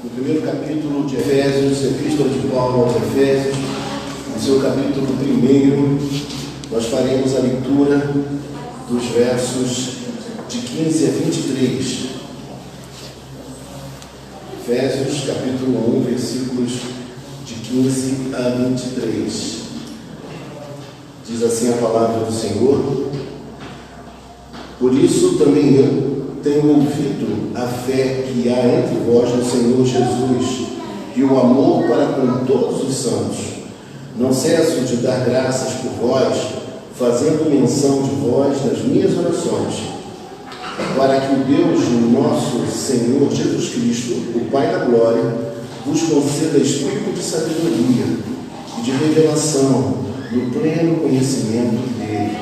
no primeiro capítulo de Efésios, Epístola de Paulo aos Efésios, no seu capítulo 1, nós faremos a leitura dos versos de 15 a 23. Efésios, capítulo 1, versículos de 15 a 23. Diz assim a palavra do Senhor: por isso também eu tenho ouvido a fé que há entre vós no Senhor Jesus e o amor para com todos os santos. Não cesso de dar graças por vós, fazendo menção de vós nas minhas orações, para que o Deus do nosso Senhor Jesus Cristo, o Pai da Glória, vos conceda espírito de sabedoria e de revelação no pleno conhecimento dele,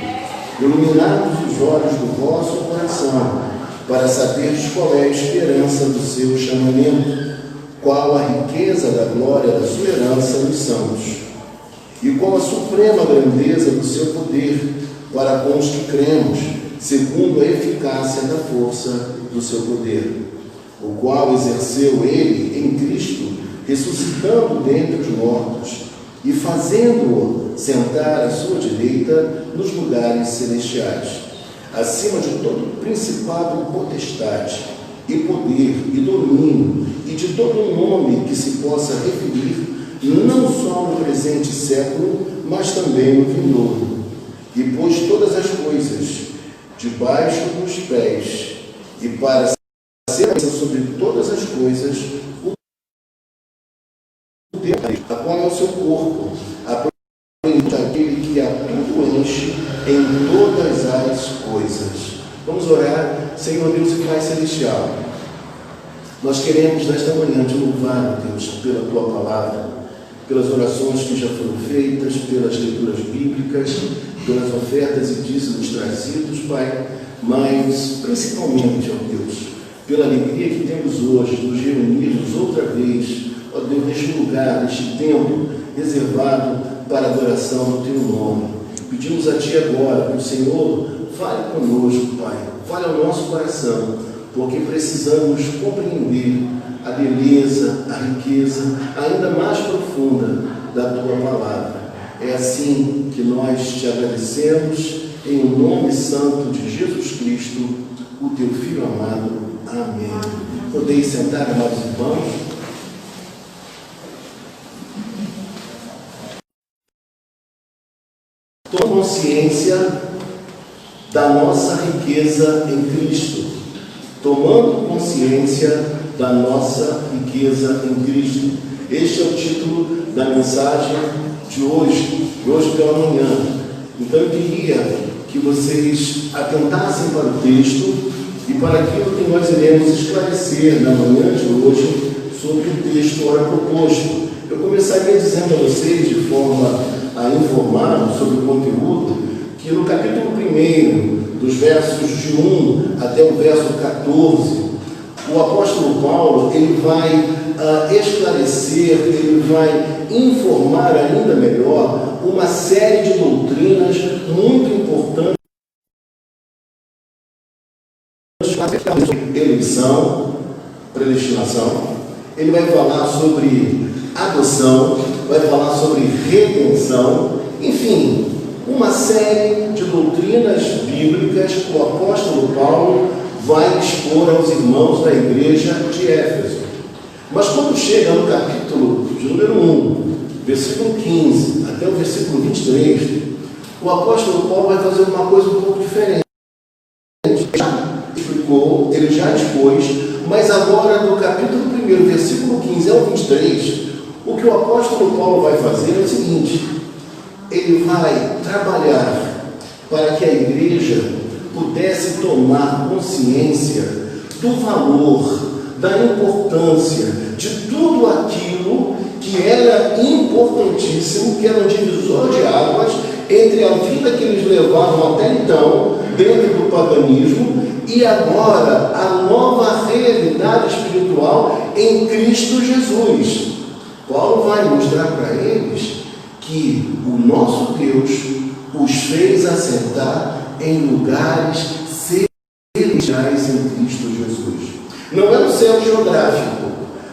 iluminados os olhos do vosso coração, para saberes qual é a esperança do seu chamamento, qual a riqueza da glória da sua herança nos santos, e qual a suprema grandeza do seu poder para com os que cremos, segundo a eficácia da força do seu poder, o qual exerceu ele em Cristo, ressuscitando dentre os mortos e fazendo-o sentar à sua direita nos lugares celestiais, acima de todo principado, potestade e poder e domínio e de todo nome que se possa referir, não só no presente século, mas também no vindouro. E pôs todas as coisas debaixo dos pés, e para ser sobre todas as coisas, o Deus, a qual é o seu corpo, aquele que a tudo enche em todas as coisas. Vamos orar. Senhor Deus e Pai Celestial, nós queremos nesta manhã te louvar, Deus, pela tua palavra, pelas orações que já foram feitas, pelas leituras bíblicas, pelas ofertas e dízimos trazidos, Pai, mas principalmente, ó Deus, pela alegria que temos hoje de nos reunirmos outra vez, ó Deus, neste lugar, neste tempo reservado para a adoração do teu nome. Pedimos a Ti agora que o Senhor fale conosco, Pai, fale ao nosso coração, porque precisamos compreender a beleza, a riqueza ainda mais profunda da Tua palavra. É assim que nós Te agradecemos, em o nome santo de Jesus Cristo, o Teu Filho amado. Amém. Podeis sentar, amados irmãos. Toma consciência da nossa riqueza em Cristo. Tomando consciência da nossa riqueza em Cristo. Este é o título da mensagem de hoje pela manhã. Então eu queria que vocês atentassem para o texto e para aquilo que nós iremos esclarecer na manhã de hoje sobre o texto ora proposto. Eu começaria dizendo a vocês, de forma a informar sobre o conteúdo, que no capítulo 1, dos versos de 1 até o verso 14, o apóstolo Paulo ele vai esclarecer, ele vai informar ainda melhor uma série de doutrinas muito importantes sobre eleição, predestinação. Ele vai falar sobre adoção, vai falar sobre redenção, enfim, uma série de doutrinas bíblicas que o apóstolo Paulo vai expor aos irmãos da igreja de Éfeso. Mas quando chega no capítulo de número 1, versículo 15 até o versículo 23, o apóstolo Paulo vai fazer uma coisa um pouco diferente. Ele já explicou, ele já expôs, mas agora do capítulo 1, versículo 15 ao 23, o que o apóstolo Paulo vai fazer é o seguinte: ele vai trabalhar para que a igreja pudesse tomar consciência do valor, da importância de tudo aquilo que era importantíssimo, que era um divisor de águas entre a vida que eles levavam até então, dentro do paganismo, e agora a nova realidade espiritual em Cristo Jesus. Paulo vai mostrar para eles que o nosso Deus os fez assentar em lugares celestiais em Cristo Jesus. Não é no céu geográfico,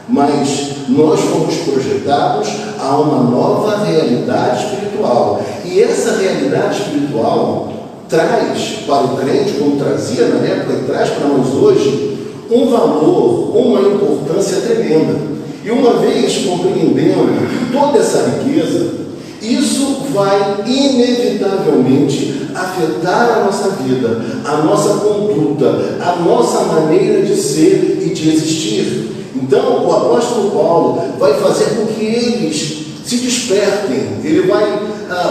mas nós fomos projetados a uma nova realidade espiritual. E essa realidade espiritual traz para o crente, como trazia na época, e traz para nós hoje, um valor, uma importância tremenda. E uma vez compreendendo toda essa riqueza, isso vai inevitavelmente afetar a nossa vida, a nossa conduta, a nossa maneira de ser e de existir. Então, o apóstolo Paulo vai fazer com que eles se despertem, ele vai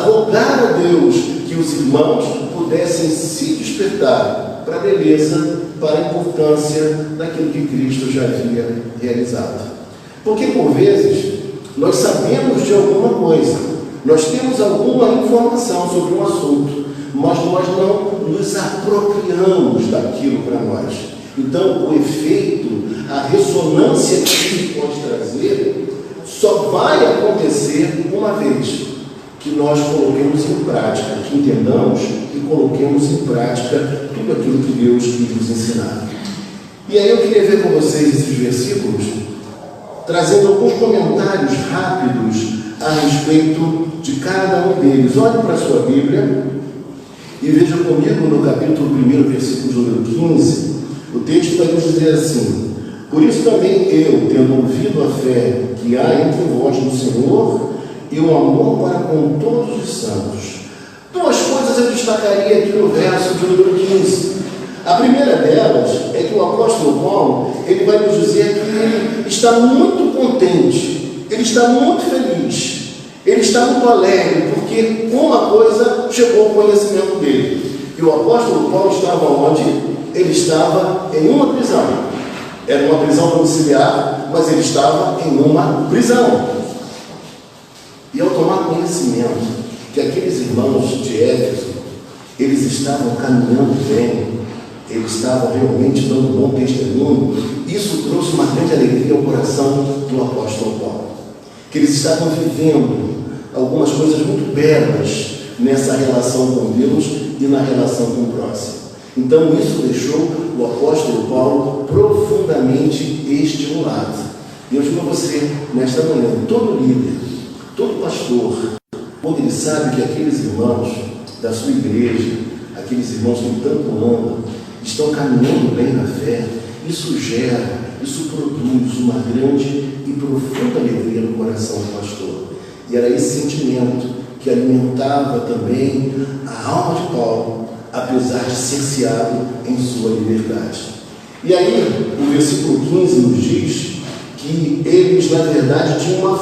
rogar a Deus que os irmãos pudessem se despertar para a beleza, para a importância daquilo que Cristo já havia realizado. Porque, por vezes, nós sabemos de alguma coisa, nós temos alguma informação sobre um assunto, mas nós não nos apropriamos daquilo para nós. Então, o efeito, a ressonância que isso pode trazer, só vai acontecer uma vez que nós coloquemos em prática, que entendamos e coloquemos em prática tudo aquilo que Deus quis nos ensinar. E aí eu queria ver com vocês esses versículos, trazendo alguns comentários rápidos a respeito de cada um deles. Olhe para a sua Bíblia e veja comigo no capítulo 1, versículo número 15, o texto vai nos dizer assim: por isso também eu, tendo ouvido a fé que há entre vós no Senhor e o amor para com todos os santos. Duas coisas eu destacaria aqui no verso de número 15. A primeira delas é que o apóstolo Paulo, ele vai nos dizer que ele está muito contente, ele está muito feliz, ele está muito alegre, porque uma coisa chegou ao conhecimento dele. E o apóstolo Paulo estava onde? Ele estava em uma prisão. Era uma prisão domiciliar, mas ele estava em uma prisão. E ao tomar conhecimento que aqueles irmãos de Éfeso, eles estavam caminhando bem, eles estavam realmente dando bom testemunho, isso trouxe uma grande alegria ao coração do apóstolo Paulo. Que eles estavam vivendo algumas coisas muito belas nessa relação com Deus e na relação com o próximo. Então isso deixou o apóstolo Paulo profundamente estimulado. E eu digo a você, nesta manhã, todo líder, todo pastor, quando ele sabe que aqueles irmãos da sua igreja, aqueles irmãos que tanto amam, estão caminhando bem na fé, isso gera, isso produz uma grande e profunda alegria no coração do pastor. E era esse sentimento que alimentava também a alma de Paulo, apesar de cerceado em sua liberdade. E aí, o versículo 15 nos diz que eles, na verdade, tinham uma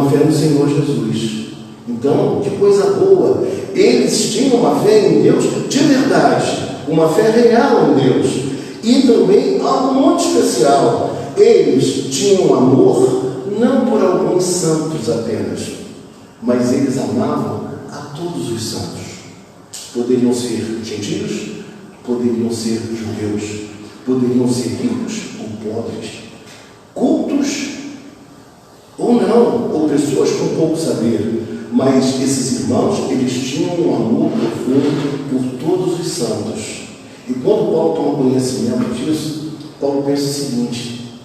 fé no Senhor Jesus. Então, que coisa boa! Eles tinham uma fé em Deus de verdade, uma fé real em Deus. E também algo muito especial, eles tinham amor não por alguns santos apenas, mas eles amavam a todos os santos. Poderiam ser gentios, poderiam ser judeus, poderiam ser ricos ou pobres, cultos ou não, ou pessoas com pouco saber, mas esses irmãos, eles tinham um amor profundo por todos os santos. E quando Paulo toma conhecimento disso, Paulo pensa o seguinte: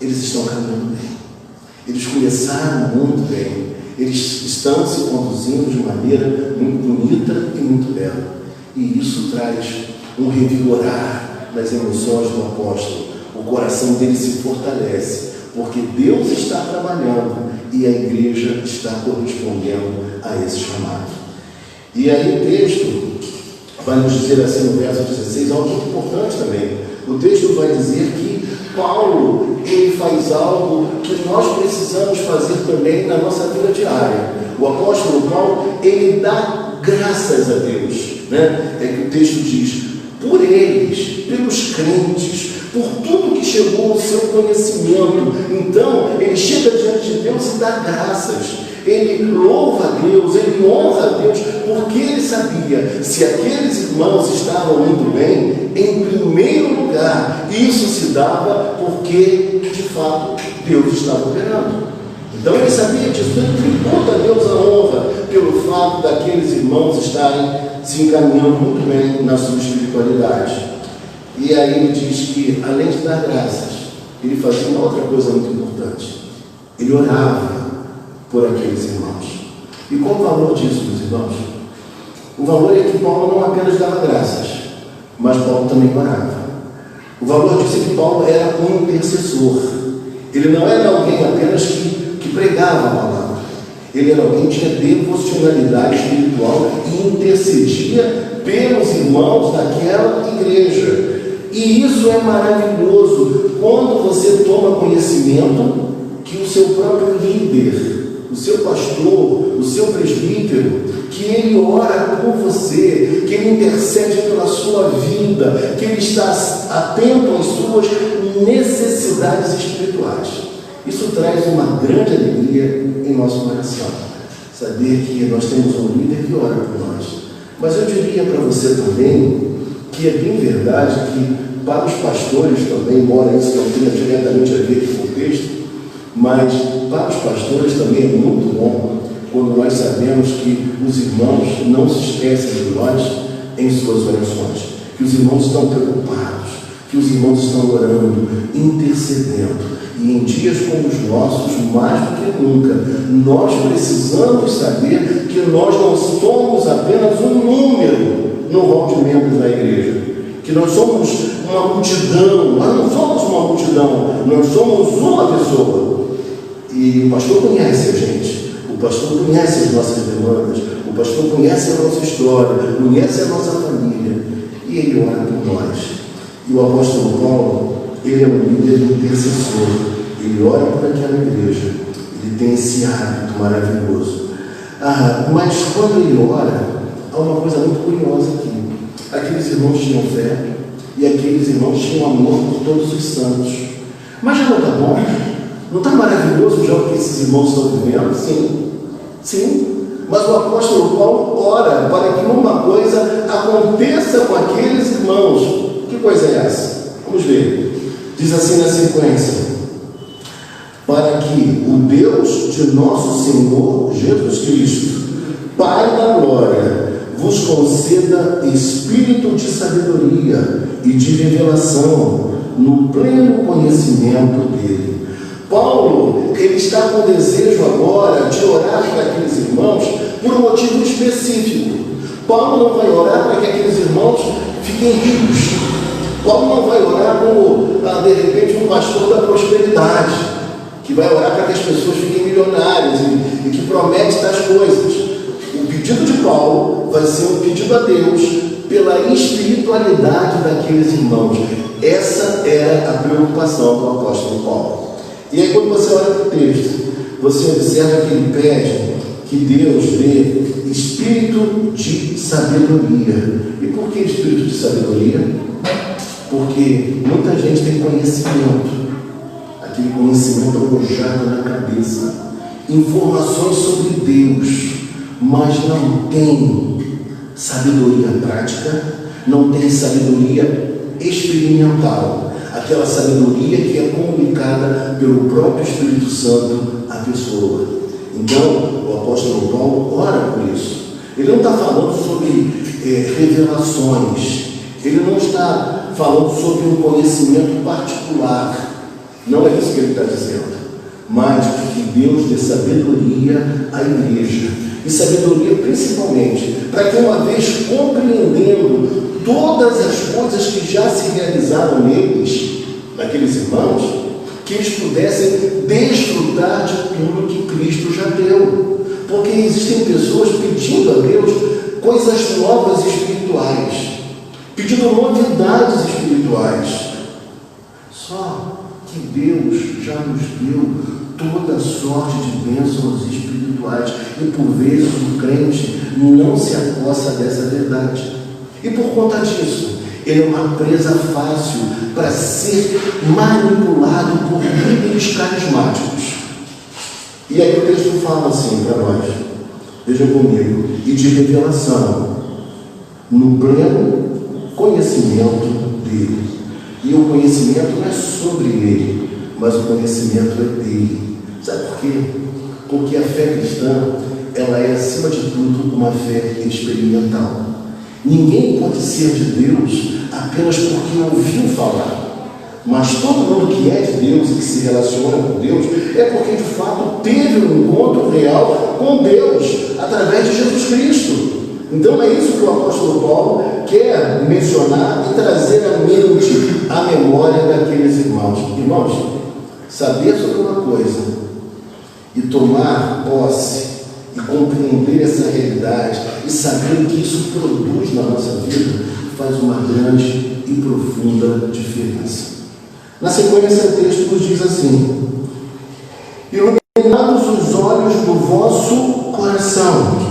eles estão caminhando bem, eles começaram muito bem, eles estão se conduzindo de maneira muito bonita e muito bela. E isso traz um revigorar nas emoções do apóstolo. O coração dele se fortalece, porque Deus está trabalhando e a igreja está correspondendo a esse chamado. E aí o texto vai nos dizer assim no verso 16, algo muito importante também. O texto vai dizer que Paulo, ele faz algo que nós precisamos fazer também na nossa vida diária. O apóstolo Paulo, ele dá graças a Deus, né? É que o texto diz: por eles, pelos crentes, por tudo que chegou ao seu conhecimento. Então, ele chega diante de Deus e dá graças. Ele louva a Deus, ele honra a Deus, porque ele sabia, se aqueles irmãos estavam muito bem, em primeiro lugar, isso se dava porque, de fato, Deus estava operando. Então ele sabia disso, ele tributa a Deus a honra pelo fato daqueles irmãos estarem se encaminhando muito bem na sua espiritualidade. E aí ele diz que, além de dar graças, ele fazia uma outra coisa muito importante. Ele orava por aqueles irmãos. E qual o valor disso, meus irmãos? O valor é que Paulo não apenas dava graças, mas Paulo também orava. O valor disso é que Paulo era um intercessor. Ele não era alguém apenas que pregava a palavra. Ele era alguém que tinha devocionalidade espiritual e intercedia pelos irmãos daquela igreja. E isso é maravilhoso quando você toma conhecimento que o seu próprio líder, o seu pastor, o seu presbítero, que ele ora por você, que ele intercede pela sua vida, que ele está atento às suas necessidades espirituais. Isso traz uma grande alegria em nosso coração, saber que nós temos um líder que ora por nós. Mas eu diria para você também que é bem verdade que para os pastores também, embora isso não tenha diretamente a ver com o texto, mas para os pastores também é muito bom quando nós sabemos que os irmãos não se esquecem de nós em suas orações, que os irmãos estão preocupados, que os irmãos estão orando, intercedendo. E em dias como os nossos, mais do que nunca, nós precisamos saber que nós não somos apenas um número no rol de membros da igreja, que nós somos uma multidão. Nós não somos uma multidão, nós somos uma pessoa. E o pastor conhece a gente, o pastor conhece as nossas demandas, o pastor conhece a nossa história, conhece a nossa família, e ele ora por nós. E o apóstolo Paulo, ele é um líder intercessor, ele ora por aquela igreja, ele tem esse hábito maravilhoso. Mas quando ele ora, há uma coisa muito curiosa aqui. Aqueles irmãos tinham fé e aqueles irmãos tinham amor por todos os santos. Mas já não está bom? Não está maravilhoso já o que esses irmãos estão vivendo? Sim, sim. Mas o apóstolo Paulo ora para que uma coisa aconteça com aqueles irmãos. Que coisa é essa? Vamos ver. Diz assim na sequência: para que o Deus de nosso Senhor Jesus Cristo, Pai da glória, vos conceda espírito de sabedoria e de revelação no pleno conhecimento dele. Paulo, ele está com desejo agora de orar para aqueles irmãos por um motivo específico. Paulo não vai orar para que aqueles irmãos fiquem ricos. Paulo não vai orar como, de repente, um pastor da prosperidade, que vai orar para que as pessoas fiquem milionárias e que promete tais coisas. O pedido de Paulo vai ser um pedido a Deus pela espiritualidade daqueles irmãos. Essa era a preocupação do apóstolo Paulo. E aí, quando você olha para o texto, você observa que ele pede que Deus dê espírito de sabedoria. E por que espírito de sabedoria? Porque muita gente tem conhecimento, aquele conhecimento alojado na cabeça, informações sobre Deus, mas não tem sabedoria prática, não tem sabedoria experimental, aquela sabedoria que é comunicada pelo próprio Espírito Santo à pessoa. Então, o apóstolo Paulo ora por isso. Ele não está falando sobre revelações, ele não está falando sobre um conhecimento particular, não é isso que ele está dizendo, mas que Deus dê sabedoria à igreja, e sabedoria principalmente, para que uma vez compreendendo todas as coisas que já se realizaram neles, naqueles irmãos, que eles pudessem desfrutar de tudo que Cristo já deu. Porque existem pessoas pedindo a Deus coisas novas espirituais, pedindo novidades espirituais. Só que Deus já nos deu toda sorte de bênçãos espirituais, e por vezes o crente não se apossa dessa verdade. E por conta disso, ele é uma presa fácil para ser manipulado por líderes carismáticos. E aí o texto fala assim para nós, veja comigo, e de revelação, no pleno conhecimento dele. E o conhecimento não é sobre ele, mas o conhecimento é dele. Sabe por quê? Porque a fé cristã, ela é acima de tudo uma fé experimental. Ninguém pode ser de Deus apenas porque ouviu falar, Mas todo mundo que é de Deus e que se relaciona com Deus é porque de fato teve um encontro real com Deus através de Jesus Cristo. Então é isso que o apóstolo Paulo quer mencionar e trazer à mente, à memória daqueles irmãos. Irmãos, saber sobre uma coisa e tomar posse e compreender essa realidade e saber o que isso produz na nossa vida faz uma grande e profunda diferença. Na sequência, o texto nos diz assim: iluminados os olhos do vosso coração.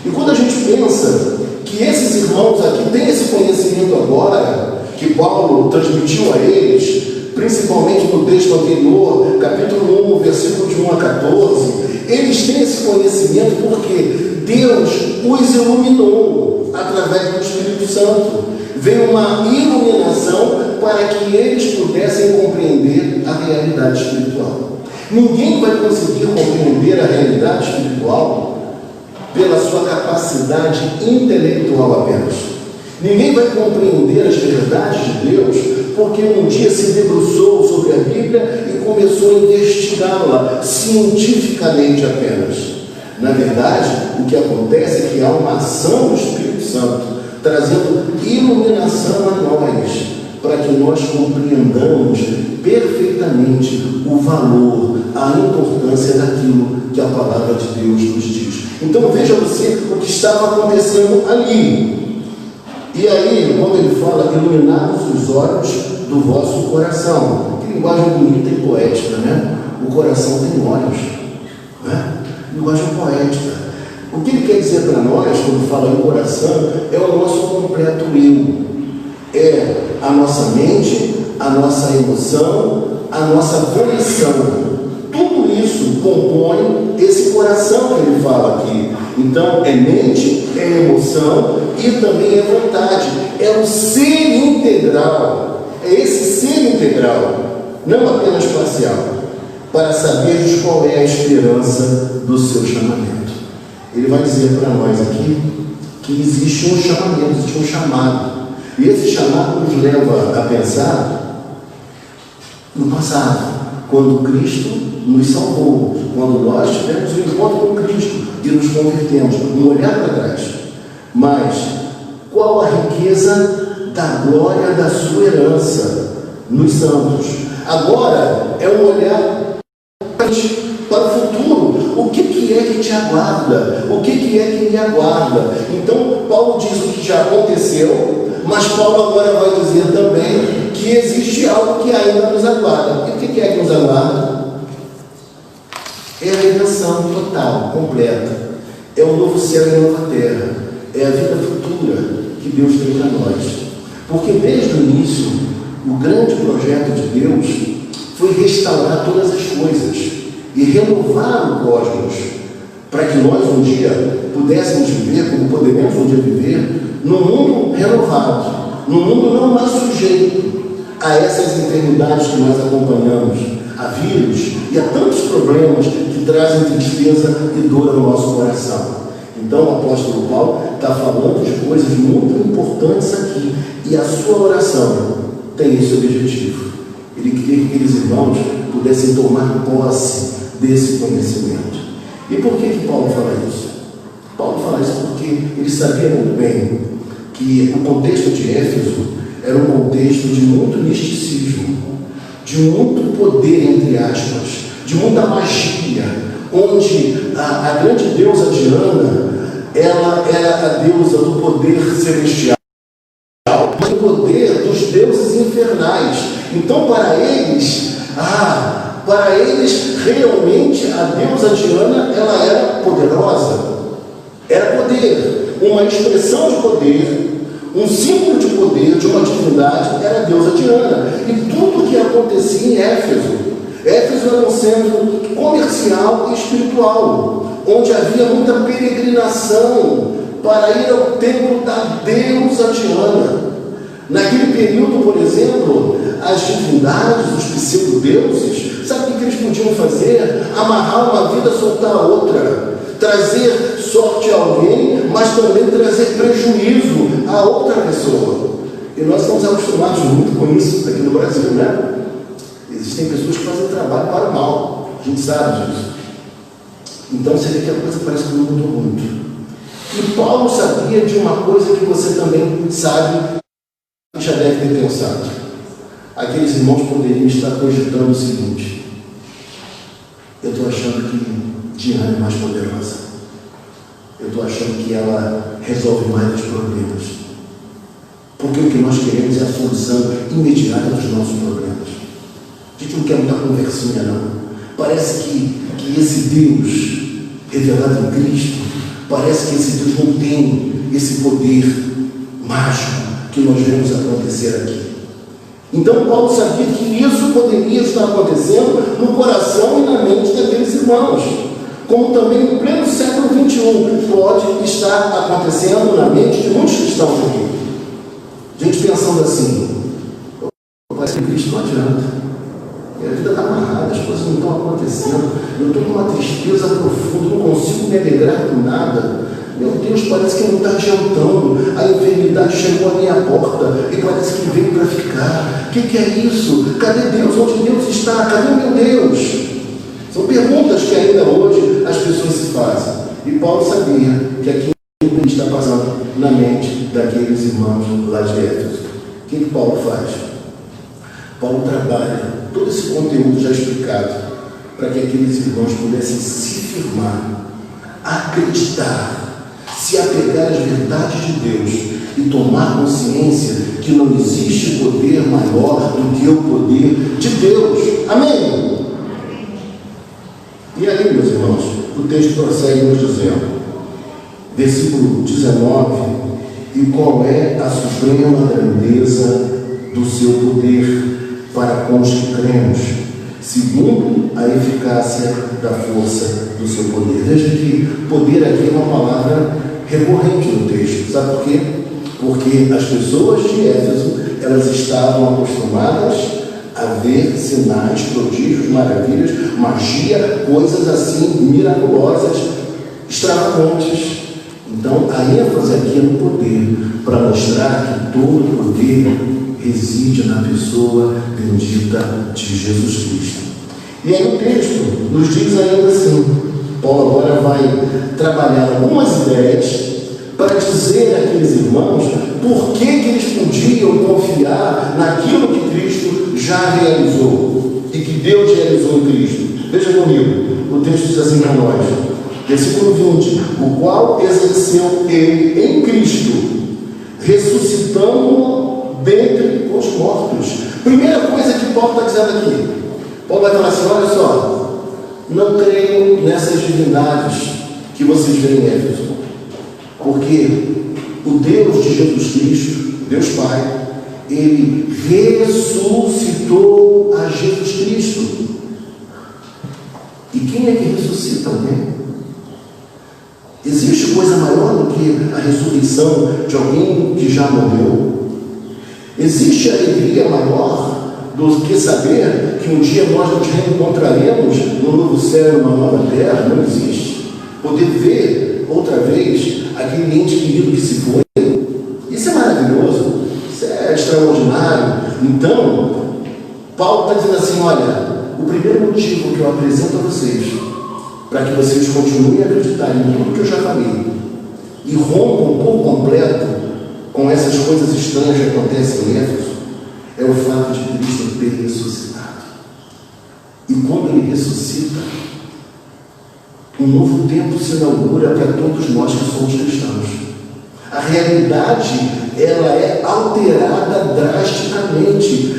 E quando a gente pensa que esses irmãos aqui têm esse conhecimento agora, que Paulo transmitiu a eles, principalmente no texto anterior, capítulo 1, versículo de 1 a 14, eles têm esse conhecimento porque Deus os iluminou através do Espírito Santo. Veio uma iluminação para que eles pudessem compreender a realidade espiritual. Ninguém vai conseguir compreender a realidade espiritual pela sua capacidade intelectual apenas. Ninguém vai compreender as verdades de Deus porque um dia se debruçou sobre a Bíblia e começou a investigá-la cientificamente apenas. Na verdade, o que acontece é que há uma ação do Espírito Santo trazendo iluminação a nós, para que nós compreendamos perfeitamente o valor, a importância daquilo que a palavra de Deus nos diz. Então veja você o que estava acontecendo ali. E aí, quando ele fala, iluminados os olhos do vosso coração, que linguagem bonita e poética, né? O coração tem olhos, né? Linguagem poética. O que ele quer dizer para nós, quando fala em coração, é o nosso completo eu. É a nossa mente, a nossa emoção, a nossa volição. Tudo isso compõe esse coração que ele fala aqui. Então, é mente, é emoção e também é vontade. É o ser integral. É esse ser integral, não apenas parcial, para sabermos qual é a esperança do seu chamamento. Ele vai dizer para nós aqui que existe um chamamento, existe um chamado. E esse chamado nos leva a pensar no passado, quando Cristo nos salvou, quando nós tivemos um encontro com Cristo e nos convertemos, um olhar para trás. Mas qual a riqueza da glória da sua herança nos santos? Agora é um olhar para o futuro. O que é que te aguarda? O que é que me aguarda? Então, Paulo diz o que já aconteceu, mas Paulo agora vai dizer também que existe algo que ainda nos aguarda. E o que é que nos aguarda? É a redenção total, completa. É o novo céu e a nova terra. É a vida futura que Deus tem para nós. Porque desde o início, o grande projeto de Deus foi restaurar todas as coisas e renovar o cosmos, para que nós um dia pudéssemos viver, como poderemos um dia viver, num mundo renovado, num mundo não mais sujeito a essas enfermidades que nós acompanhamos, a vírus e a tantos problemas que trazem tristeza e dor ao nosso coração. Então o apóstolo Paulo está falando de coisas muito importantes aqui, e a sua oração tem esse objetivo. Ele queria que aqueles irmãos pudessem tomar posse desse conhecimento. E por que Paulo fala isso? Paulo fala isso porque ele sabia muito bem que o contexto de Éfeso era um contexto de muito misticismo, de muito poder, entre aspas, de muita magia, onde a grande deusa Diana, ela era a deusa do poder celestial, do poder dos deuses infernais. Então, para eles, realmente a deusa Diana, ela era poderosa, era poder, uma expressão de poder, um símbolo de poder, de uma divindade, era a deusa Diana. E tudo que acontecia em Éfeso era um centro comercial e espiritual, onde havia muita peregrinação para ir ao templo da deusa Diana. Naquele período, por exemplo, as divindades, os pseudo-deuses, sabe o que eles podiam fazer? Amarrar uma vida, soltar a outra, trazer sorte a alguém, mas também trazer prejuízo a outra pessoa. E nós estamos acostumados muito com isso aqui no Brasil, né? Existem pessoas que fazem trabalho para o mal. A gente sabe disso. Então você vê que a coisa parece que não mudou muito. E Paulo sabia de uma coisa que você também sabe e já deve ter pensado. Aqueles irmãos poderiam estar cogitando o seguinte: eu estou achando que Diana é mais poderosa. Eu estou achando que ela resolve mais os problemas. Porque o que nós queremos é a solução imediata dos nossos problemas. A gente não quer muita conversinha, não. Parece que esse Deus revelado em Cristo, parece que esse Deus não tem esse poder mágico que nós vemos acontecer aqui. Então Paulo sabia que isso poderia estar acontecendo no coração e na mente daqueles irmãos, como também no pleno século XXI pode estar acontecendo na mente de muitos cristãos aqui. Gente pensando assim: parece que Cristo não adianta. Minha vida está amarrada, as coisas não estão acontecendo. Eu estou com uma tristeza profunda, não consigo me alegrar com nada. Meu Deus, parece que não está adiantando. A enfermidade chegou à minha porta e parece que veio para ficar. O que é isso? Cadê Deus? Onde Deus está? Cadê o meu Deus? São perguntas que ainda hoje as pessoas se fazem. E Paulo sabia que aquilo está passando na mente daqueles irmãos lá de Éfeso. O que Paulo faz? Paulo trabalha todo esse conteúdo já explicado para que aqueles irmãos pudessem se firmar, acreditar, se apegar às verdades de Deus e tomar consciência que não existe poder maior do que o poder de Deus. Amém? E aí, meus irmãos, o texto prossegue nos dizendo, versículo 19: e qual é a suprema grandeza do seu poder para com os que cremos, segundo a eficácia da força do seu poder. Veja que poder aqui é uma palavra recorrente no texto. Sabe por quê? Porque as pessoas de Éfeso, elas estavam acostumadas a ver sinais, prodígios, maravilhas, magia, coisas assim miraculosas, extravagantes. Então a ênfase aqui é no poder, para mostrar que todo o poder reside na pessoa bendita de Jesus Cristo. E aí o texto nos diz ainda assim, Paulo agora vai trabalhar algumas ideias para dizer àqueles irmãos por que eles podiam confiar naquilo que Cristo já realizou e que Deus realizou em Cristo. Veja comigo, o texto diz assim para nós, versículo 20: o qual exerceu ele em Cristo, ressuscitando dentre os mortos. Primeira coisa que Paulo está dizendo aqui, Paulo vai falar assim: olha só, não creio nessas divindades que vocês veem em Éfeso, porque o Deus de Jesus Cristo, Deus Pai, ele ressuscitou a Jesus Cristo. E quem é que ressuscita alguém? Existe coisa maior do que a ressurreição de alguém que já morreu? Existe alegria maior do que saber que um dia nós nos reencontraremos no novo céu e numa nova terra? Não existe. Poder ver outra vez aquele ente querido que se foi, isso é maravilhoso, isso é extraordinário. Então, Paulo está dizendo assim: olha, o primeiro motivo que eu apresento a vocês, para que vocês continuem a acreditar em tudo que eu já falei e rompam por completo com essas coisas estranhas que acontecem em Éfeso, é o fato de Cristo ter ressuscitado. E quando ele ressuscita, um novo tempo se inaugura para todos nós que somos cristãos. A realidade, ela é alterada drasticamente.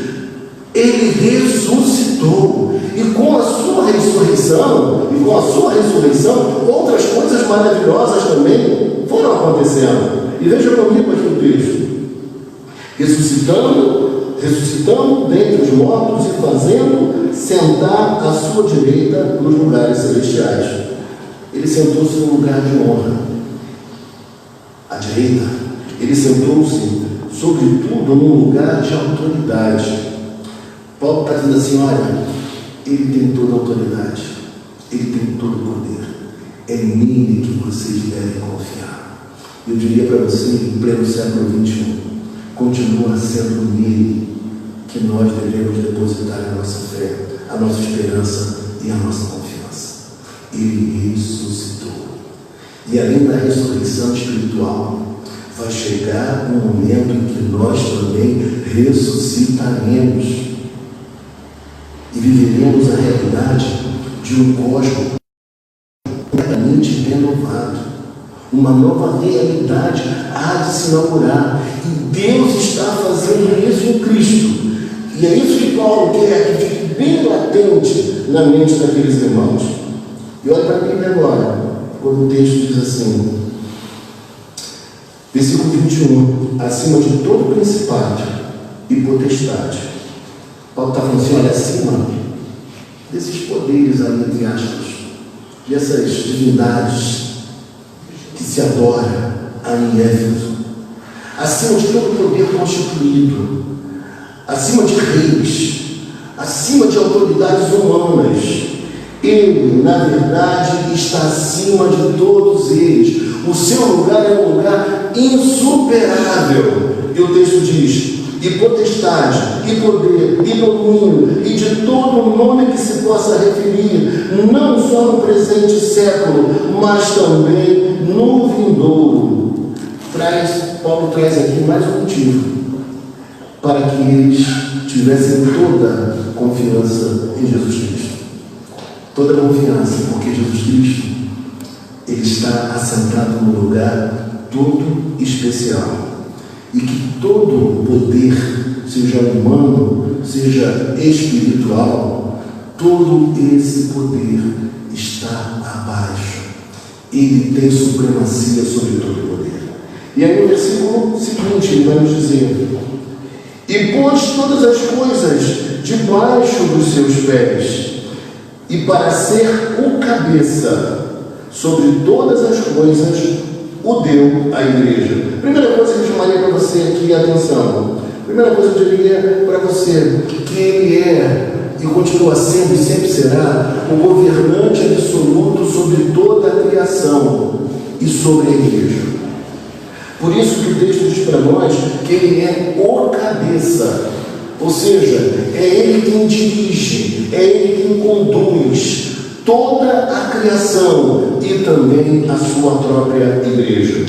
Ele ressuscitou, e com a sua ressurreição, outras coisas maravilhosas também foram acontecendo. E veja comigo aqui o texto: ressuscitando dentre os mortos e fazendo sentar à sua direita nos lugares celestiais. Ele sentou-se no lugar de honra, à direita. Ele sentou-se, sobretudo, num lugar de autoridade. Paulo está dizendo assim: olha, ele tem toda a autoridade, ele tem todo o poder, é nele que vocês devem confiar. Eu diria para você, em pleno século XXI, continua sendo nele que nós devemos depositar a nossa fé, a nossa esperança e a nossa confiança. Ele ressuscitou. E além da ressurreição espiritual, vai chegar um momento em que nós também ressuscitaremos e viveremos a realidade de um cosmos completamente renovado. Uma nova realidade há de se inaugurar. E Deus está fazendo isso em Cristo. E é isso que Paulo quer que fique bem latente na mente daqueles irmãos. E olha para a Bíblia agora, quando o texto diz assim, versículo 21, acima de todo principado e potestade. Paulo está falando assim, olha, acima desses poderes ali, entre aspas, dessas divindades que se adora em Éfeso, acima de todo poder constituído, acima de reis, acima de autoridades humanas, ele, na verdade, está acima de todos eles. O seu lugar é um lugar insuperável. E o texto diz, e potestade, e poder, e domínio, e de todo nome que se possa referir, não só no presente século, mas também no vindouro. Paulo traz aqui mais um motivo para que eles tivessem toda confiança em Jesus Cristo. Toda confiança, porque Jesus Cristo, ele está assentado num lugar todo especial. E que todo poder, seja humano, seja espiritual, todo esse poder está abaixo. Ele tem supremacia sobre todo o poder. E aí no versículo seguinte, ele vai nos dizer, e pôs todas as coisas debaixo dos seus pés, e para ser o cabeça sobre todas as coisas, o deu à igreja. Primeira coisa que eu chamaria para você aqui, atenção. Primeira coisa que eu diria para você, que ele é e continua sendo e sempre será o governante absoluto sobre toda a criação e sobre a igreja. Por isso que o texto diz para nós que ele é o cabeça, ou seja, é ele quem dirige, é ele quem conduz toda a criação e também a sua própria igreja.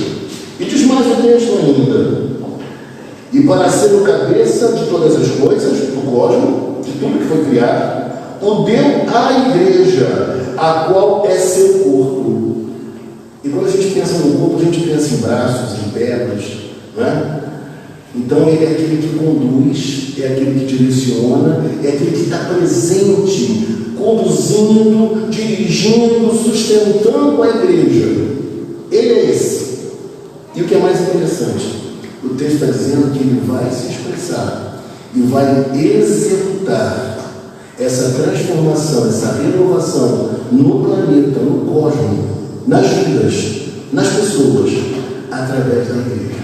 E diz mais o texto ainda, e para ser o cabeça de todas as coisas, do cosmos, de tudo que foi criado, o deu à igreja, a qual é seu corpo. E quando a gente pensa no corpo, a gente pensa em braços, em pernas, não é? Então ele é aquele que conduz, é aquele que direciona, é aquele que está presente, conduzindo, dirigindo, sustentando a igreja. Ele é esse. E o que é mais interessante, o texto está dizendo que ele vai se expressar e vai executar essa transformação, essa renovação no planeta, no cosmos, nas vidas, nas pessoas, através da igreja.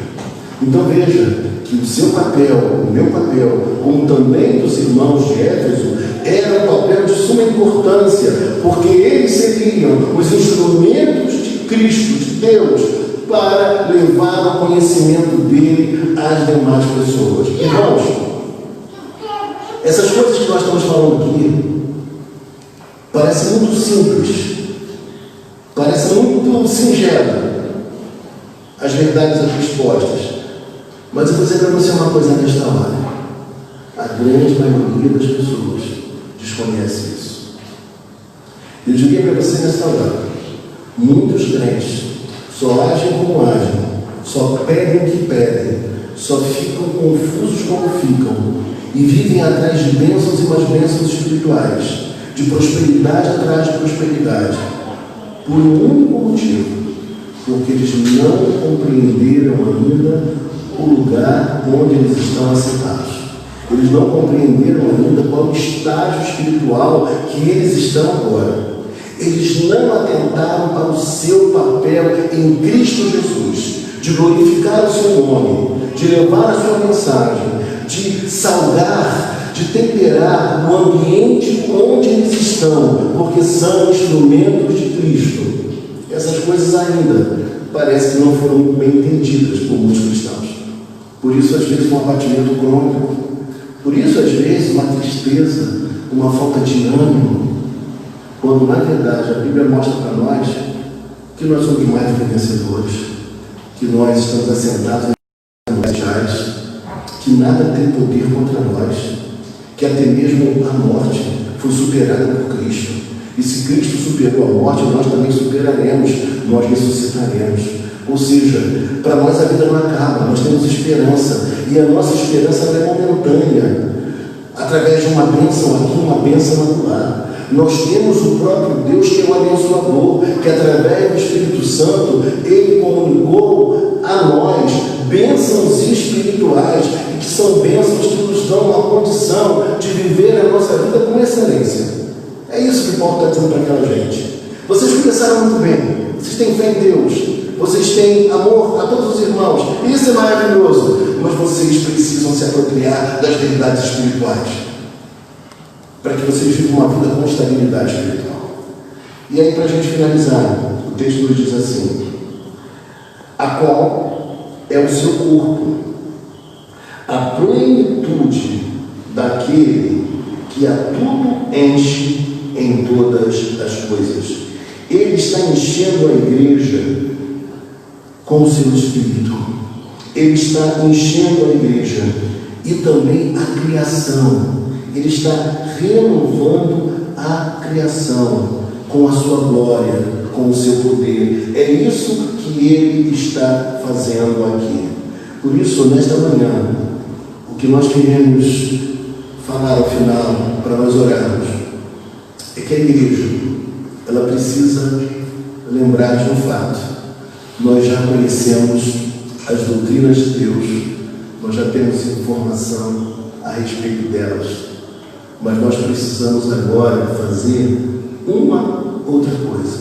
Então veja que o seu papel, o meu papel, como também dos irmãos de Éfeso, era um papel de suma importância, porque eles seriam os instrumentos de Cristo, de Deus, para levar o conhecimento dele às demais pessoas. Irmãos, essas coisas que nós estamos falando aqui parecem muito simples, parecem muito singelas, as verdades aqui expostas. Mas eu vou dizer para você uma coisa nesta hora. A grande maioria das pessoas desconhece isso. Eu diria para você nesta hora, muitos crentes só agem como agem, só pedem o que pedem, só ficam confusos como ficam, e vivem atrás de bênçãos e mais bênçãos espirituais, de prosperidade atrás de prosperidade, por um único motivo, porque eles não compreenderam ainda o lugar onde eles estão assentados. Eles não compreenderam ainda qual o estágio espiritual que eles estão agora. Eles não atentaram para o seu papel em Cristo Jesus, de glorificar o seu nome, de levar a sua mensagem, de salgar, de temperar o ambiente onde eles estão, porque são instrumentos de Cristo. Essas coisas ainda parece que não foram bem entendidas por muitos cristãos. Por isso, às vezes, um abatimento crônico, Por isso, às vezes, uma tristeza, uma falta de ânimo, quando na verdade a Bíblia mostra para nós que nós somos mais do que vencedores, que nós estamos assentados em celestiais, que nada tem poder contra nós, que até mesmo a morte foi superada por Cristo. E se Cristo superou a morte, nós também superaremos, nós ressuscitaremos. Ou seja, para nós a vida não acaba, nós temos esperança, e a nossa esperança é momentânea, através de uma bênção aqui, uma bênção lá. Nós temos o próprio Deus que é o abençoador, que através do Espírito Santo, Ele comunicou a nós bênçãos espirituais, e que são bênçãos que nos dão uma condição de viver a nossa vida com excelência. É isso que Paulo está dizendo para aquela gente. Vocês começaram muito bem, vocês têm fé em Deus, vocês têm amor a todos os irmãos, isso é maravilhoso, mas vocês precisam se apropriar das verdades espirituais, para que vocês vivam uma vida com estabilidade espiritual. E aí, para a gente finalizar, o texto nos diz assim: a qual é o seu corpo, a plenitude daquele que a tudo enche em todas as coisas. Ele está enchendo a igreja com o seu Espírito. Ele está enchendo a igreja e também a criação. Ele está renovando a criação com a sua glória, com o seu poder. É isso que Ele está fazendo aqui. Por isso, nesta manhã, o que nós queremos falar ao final, para nós orarmos, é que a igreja, ela precisa lembrar de um fato. Nós já conhecemos as doutrinas de Deus, nós já temos informação a respeito delas, mas nós precisamos agora fazer uma outra coisa: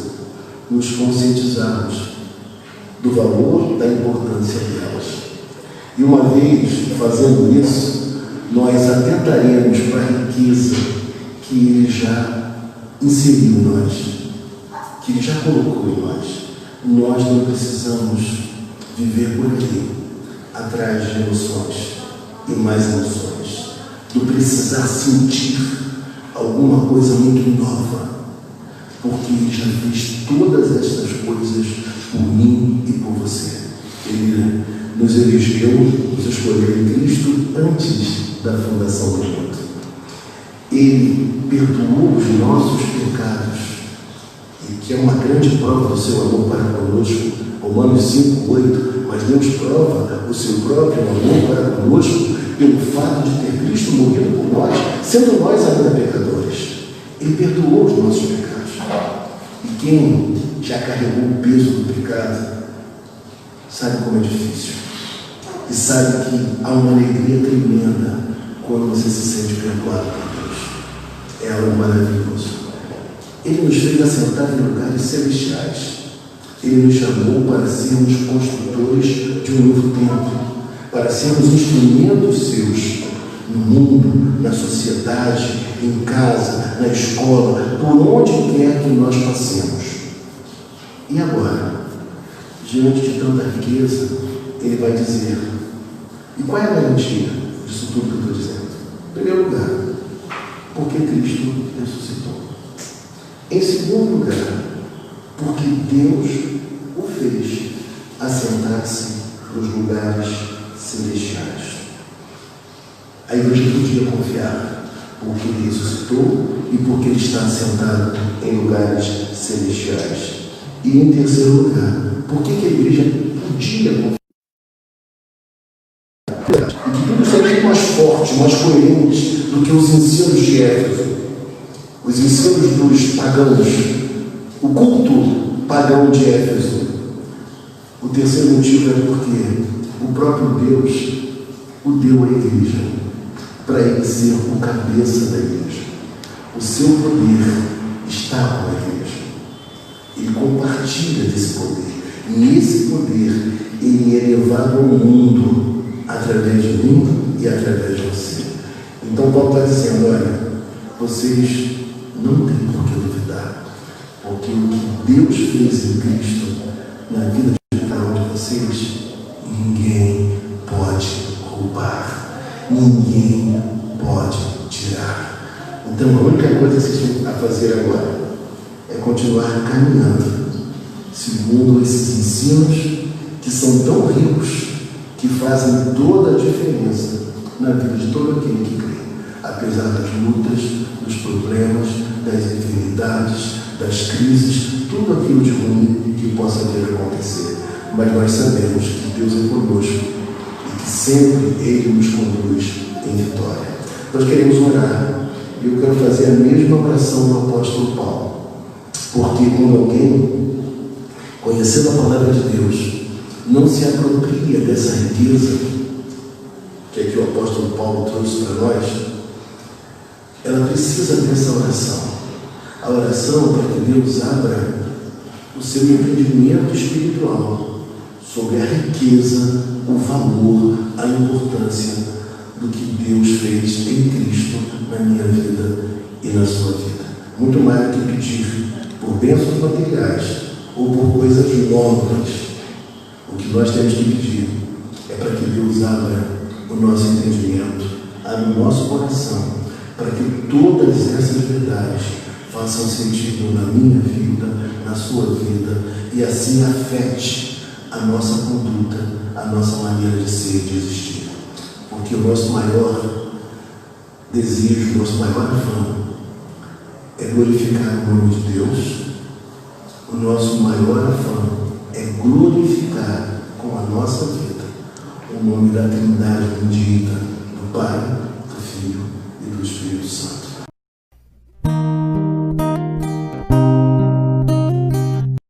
nos conscientizarmos do valor, da importância delas. E uma vez fazendo isso, nós atentaremos para a riqueza que Ele já inseriu em nós, que Ele já colocou em nós. Nós não precisamos viver por aí, atrás de emoções e mais emoções, do precisar sentir alguma coisa muito nova, porque Ele já fez todas estas coisas por mim e por você. Ele nos elegeu, nos escolheu em Cristo antes da fundação do mundo. Ele perdoou os nossos pecados, e que é uma grande prova do seu amor para conosco. Romanos 5:8, mas Deus prova o seu próprio amor para conosco pelo fato de ter Cristo morrido por nós, sendo nós ainda pecadores. Ele perdoou os nossos pecados. E quem já carregou o peso do pecado sabe como é difícil, e sabe que há uma alegria tremenda quando você se sente perdoado por Deus. É algo maravilhoso. Ele nos fez assentar em lugares celestiais. Ele nos chamou para sermos construtores de um novo tempo, para sermos instrumentos seus no mundo, na sociedade, em casa, na escola, por onde quer que nós passemos. E agora, diante de tanta riqueza, Ele vai dizer: e qual é a garantia disso tudo que eu estou dizendo? Em primeiro lugar, porque Cristo ressuscitou. Em segundo lugar, porque Deus o fez assentar-se nos lugares celestiais. A igreja podia confiar, porque Ele ressuscitou e porque Ele está assentado em lugares celestiais. E em terceiro lugar, por que a igreja podia confiar? E que tudo seria mais forte, mais coerente do que os ensinos de Éfeso, os ensinos dos pagãos, o culto pagão de Éfeso. O terceiro motivo é porque o próprio Deus o deu à igreja, para Ele ser o cabeça da igreja. O seu poder está com a igreja. Ele compartilha desse poder. E esse poder, ele é levado ao mundo através de mim e através de você. Então Paulo está dizendo: olha, vocês não têm por que duvidar, porque o que Deus fez em Cristo na vida de cada um de vocês, ninguém pode roubar, ninguém pode tirar. Então a única coisa que vocês têm a fazer agora é continuar caminhando segundo esses ensinos que são tão ricos, que fazem toda a diferença na vida de todo aquele que crê, apesar das lutas, dos problemas, das enfermidades, das crises, tudo aquilo de ruim que possa vir a acontecer. Mas nós sabemos que Deus é conosco e que sempre Ele nos conduz em vitória. Nós queremos orar, e eu quero fazer a mesma oração do apóstolo Paulo, porque quando alguém, conhecendo a palavra de Deus, não se apropria dessa riqueza que aqui o apóstolo Paulo trouxe para nós, ela precisa dessa oração. A oração para que Deus abra o seu entendimento espiritual sobre a riqueza, o valor, a importância do que Deus fez em Cristo na minha vida e na sua vida. Muito mais do que pedir por bênçãos materiais ou por coisas nobres. O que nós temos que pedir é para que Deus abra o nosso entendimento, abra o nosso coração, para que todas essas verdades façam sentido na minha vida, na sua vida, e assim afete a nossa conduta, a nossa maneira de ser e de existir. Porque o nosso maior desejo, o nosso maior afã é glorificar o nome de Deus. O nosso maior afã é glorificar com a nossa vida o nome da Trindade bendita, do Pai, do Filho e do Espírito Santo.